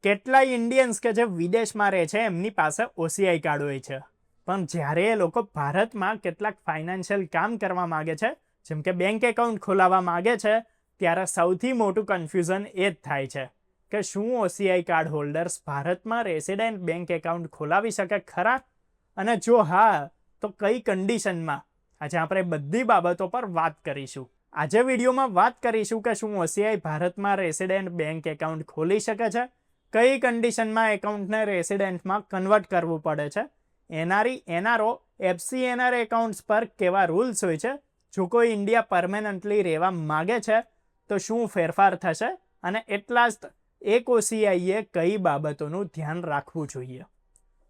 કેટલાય ઇન્ડિયન્સ કે જે વિદેશમાં રહે છે એમની પાસે ઓસીઆઈ કાર્ડ હોય છે, પણ જ્યારે એ લોકો ભારતમાં કેટલાક ફાઇનાન્શિયલ કામ કરવા માગે છે, જેમ કે બેંક એકાઉન્ટ ખોલાવવા માગે છે, ત્યારે સૌથી મોટું કન્ફ્યુઝન એ જ થાય છે કે શું ઓસીઆઈ કાર્ડ હોલ્ડર્સ ભારતમાં રેસિડેન્ટ બેંક એકાઉન્ટ ખોલાવી શકે ખરા, અને જો હા તો કઈ કન્ડિશનમાં. આજે આપણે બધી બાબતો પર વાત કરીશું. આજે વિડીયોમાં વાત કરીશું કે શું ઓસીઆઈ ભારતમાં રેસિડેન્ટ બેંક એકાઉન્ટ ખોલી શકે છે, કઈ કન્ડિશનમાં એકાઉન્ટને રેસિડેન્ટમાં કન્વર્ટ કરવું પડે છે, એનઆરઈ એનઆરઓ એફસીએનઆર એકાઉન્ટ્સ પર કેવા રૂલ્સ હોય છે, જો કોઈ ઇન્ડિયા પરમેનન્ટલી રહેવા માગે છે તો શું ફેરફાર થશે, અને એટલા જ એક ઓસીઆઈએ કઈ બાબતોનું ધ્યાન રાખવું જોઈએ.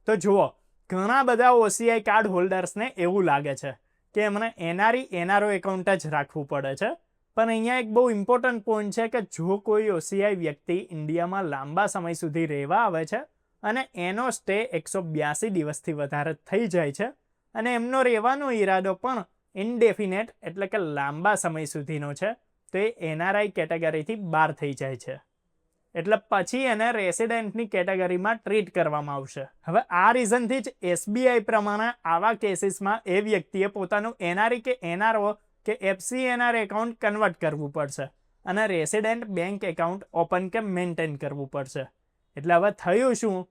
તો જુઓ, ઘણા બધા ઓસીઆઈ કાર્ડ હોલ્ડર્સને એવું લાગે છે કે એમને એનઆરઈ એનઆરઓ એકાઉન્ટ જ રાખવું પડે છે, પણ અહીંયા એક બહુ ઇમ્પોર્ટન્ટ પોઈન્ટ છે કે જો કોઈ ઓસીઆઈ વ્યક્તિ ઇન્ડિયામાં લાંબા સમય સુધી રહેવા આવે છે અને એનો સ્ટે 182 દિવસથી વધારે થઈ જાય છે અને એમનો રહેવાનો ઈરાદો પણ ઇનડેફિનેટ એટલે કે લાંબા સમય સુધીનો છે, તો એ એનઆરઆઈ કેટેગરીથી બહાર થઈ જાય છે, એટલે પછી એને રેસિડેન્ટની કેટેગરીમાં ટ્રીટ કરવામાં આવશે. હવે આ રીઝનથી જ એસબીઆઈ પ્રમાણે આવા કેસીસમાં એ વ્યક્તિએ પોતાનું એનઆરઈ કે એનઆરઓ કે એફસીએનઆર એકાઉન્ટ કન્વર્ટ કરવું પડશે અને રેસિડેન્ટ બેંક એકાઉન્ટ ઓપન કે મેન્ટેન કરવું પડશે. એટલે હવે થયું શું,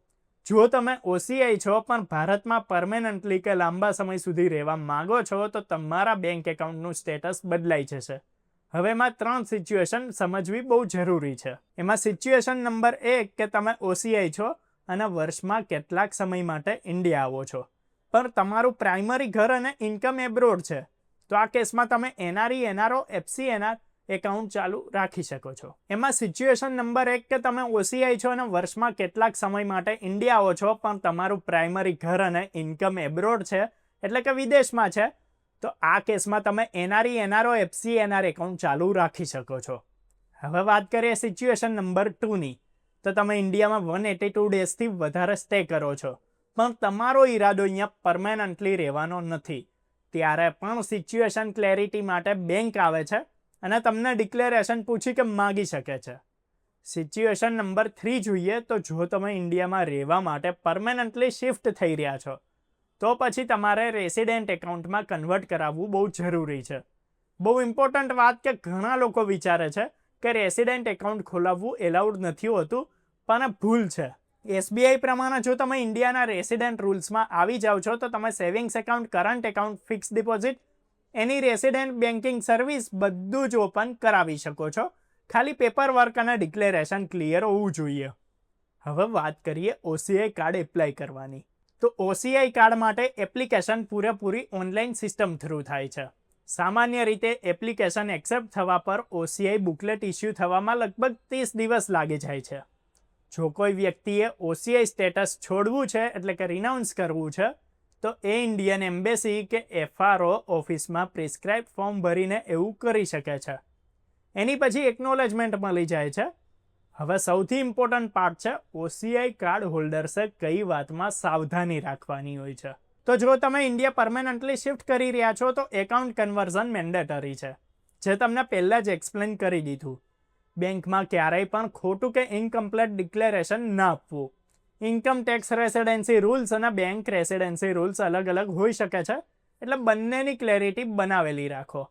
જો તમે ઓસીઆઈ છો પણ ભારતમાં પરમેનન્ટલી કે લાંબા સમય સુધી રહેવા માંગો છો તો તમારા બેંક એકાઉન્ટનું સ્ટેટસ બદલાઈ જશે. હવે એમાં 3 સિચ્યુએશન સમજવી બહુ જરૂરી છે. એમાં સિચ્યુએશન નંબર 1 કે તમે ઓસીઆઈ છો અને વર્ષમાં કેટલાક સમય માટે ઇન્ડિયા આવો છો, પણ તમારું પ્રાઇમરી ઘર અને ઇન્કમ એબ્રોડ છે, તો આ કેસમાં તમે એનઆરઈ એનઆરઓ એફસીએનઆર એકાઉન્ટ ચાલુ રાખી શકો છો. એમાં સિચ્યુએશન નંબર 1 કે તમે ઓસીઆઈ છો અને વર્ષમાં કેટલાક સમય માટે ઇન્ડિયા આવો છો પણ તમારું પ્રાઇમરી ઘર અને ઇન્કમ એબ્રોડ છે, એટલે કે વિદેશમાં છે, તો આ કેસમાં તમે એનઆરઈ એનઆરઓ એફસીએનઆર એકાઉન્ટ ચાલુ રાખી શકો છો. હવે વાત કરીએ સિચ્યુએશન નંબર 2ની, તો તમે ઇન્ડિયામાં 182 ડેઝથી વધારે સ્ટે કરો છો પણ તમારો ઈરાદો અહીંયા પરમેનન્ટલી રહેવાનો નથી, ત્યારે પણ સિચ્યુએશન ક્લેરિટી માટે બેંક આવે છે અને તમને ડિક્લેરેશન પૂછી કે માગી શકે છે. સિચ્યુએશન નંબર 3 જોઈએ તો જો તમે ઇન્ડિયામાં રહેવા માટે પરમેનન્ટલી શિફ્ટ થઈ રહ્યા છો તો પછી તમારે રેસિડેન્ટ એકાઉન્ટમાં કન્વર્ટ કરાવવું બહુ જરૂરી છે. બહુ ઇમ્પોર્ટન્ટ વાત કે ઘણા લોકો વિચારે છે કે રેસિડેન્ટ એકાઉન્ટ ખોલાવવું એલાઉડ નથી હોતું, પણ ભૂલ છે. એસબીઆઈ પ્રમાણે જો તમે ઇન્ડિયાના રેસિડેન્ટ રૂલ્સમાં આવી જાઓ છો તો તમે savings account, current account, fix deposit, any resident banking service બધું જ ઓપન કરાવી શકો છો. ખાલી પેપર વર્ક અને ડિક્લેરેશન ક્લિયર હોવું જોઈએ. હવે વાત કરીએ ઓસીઆઈ કાર્ડ એપ્લાય કરવાની. તો ઓસીઆઈ કાર્ડ માટે એપ્લિકેશન પૂરેપૂરી ઓનલાઈન સિસ્ટમ થ્રુ થાય છે. સામાન્ય રીતે એપ્લિકેશન એક્સેપ્ટ થવા પર ઓસીઆઈ બુકલેટ ઇસ્યુ થવામાં લગભગ 30 દિવસ લાગી જાય છે. જો કોઈ વ્યક્તિએ ઓસીઆઈ સ્ટેટસ છોડવું છે એટલે કે રિનાઉન્સ કરવું છે તો એ ઇન્ડિયન એમ્બેસી કે એફઆરઓ ઓફિસમાં પ્રિસ્ક્રાઇબ ફોર્મ ભરીને એવું કરી શકે છે. એની પછી એકનોલેજમેન્ટ મળી જાય છે. હવે સૌથી ઇમ્પોર્ટન્ટ પાર્ટ છે ઓસીઆઈ કાર્ડ હોલ્ડર્સે કઈ વાતમાં સાવધાની રાખવાની હોય છે. તો જો તમે ઇન્ડિયા પરમેનન્ટલી શિફ્ટ કરી રહ્યા છો તો એકાઉન્ટ કન્વર્ઝન મેન્ડેટરી છે, જે તમને પહેલાં જ એક્સપ્લેન કરી દીધું. બેંકમાં ક્યારેય પણ ખોટું કે ઇનકમ્પ્લીટ ડિક્લેરેશન ના આપવું. ઇન્કમ ટેક્સ રેસિડેન્સી રૂલ્સ અને બેંક રેસિડેન્સી રૂલ્સ અલગ અલગ હોઈ શકે છે, એટલે બંનેની ક્લેરિટી બનાવેલી રાખો.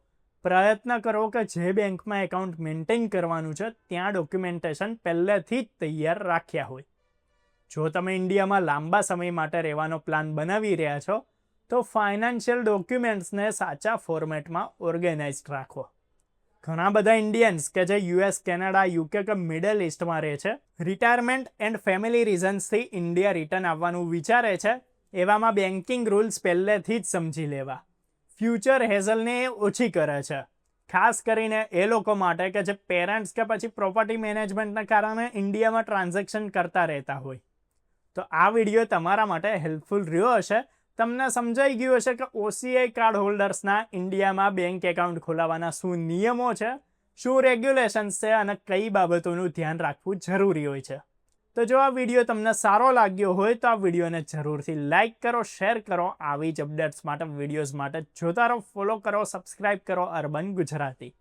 પ્રયત્ન કરો કે જે બેંકમાં એકાઉન્ટ મેન્ટેન કરવાનું છે ત્યાં ડોક્યુમેન્ટેશન પહેલેથી જ તૈયાર રાખ્યા હોય. જો તમે ઇન્ડિયામાં લાંબા સમય માટે રહેવાનો પ્લાન બનાવી રહ્યા છો તો ફાઇનાન્શિયલ ડોક્યુમેન્ટ્સને સાચા ફોર્મેટમાં ઓર્ગેનાઇઝડ રાખો. ઘણા બધા ઇન્ડિયન્સ કે જે યુએસ, કેનેડા, યુકે કે મિડલ ઇસ્ટમાં રહે છે, રિટાયરમેન્ટ એન્ડ ફેમિલી રીઝન્સથી ઇન્ડિયા રિટર્ન આવવાનું વિચારે છે, એવામાં બેન્કિંગ રૂલ્સ પહેલેથી જ સમજી લેવા. ફ્યુચર હેઝલને એ ઓછી કરે છે, ખાસ કરીને એ લોકો માટે કે જે પેરેન્ટ્સ કે પછી પ્રોપર્ટી મેનેજમેન્ટના કારણે ઇન્ડિયામાં ટ્રાન્ઝેક્શન કરતા રહેતા હોય. તો આ વિડીયો તમારા માટે હેલ્પફુલ રહ્યો હશે. તમને સમજાઈ ગયું હશે કે ઓસીઆઈ કાર્ડ હોલ્ડર્સના ઇન્ડિયામાં બેંક એકાઉન્ટ ખોલાવવાના શું નિયમો છે, શું રેગ્યુલેશન્સ છે અને કઈ બાબતોનું ધ્યાન રાખવું જરૂરી હોય છે. તો જો આ વિડીયો તમને સારો લાગ્યો હોય તો આ વિડીયોને જરૂરથી લાઇક કરો, શેર કરો. આવી જ અપડેટ્સ માટે, વિડીયોઝ માટે જોતા રહો, ફોલો કરો, સબસ્ક્રાઇબ કરો અર્બન ગુજરાતી.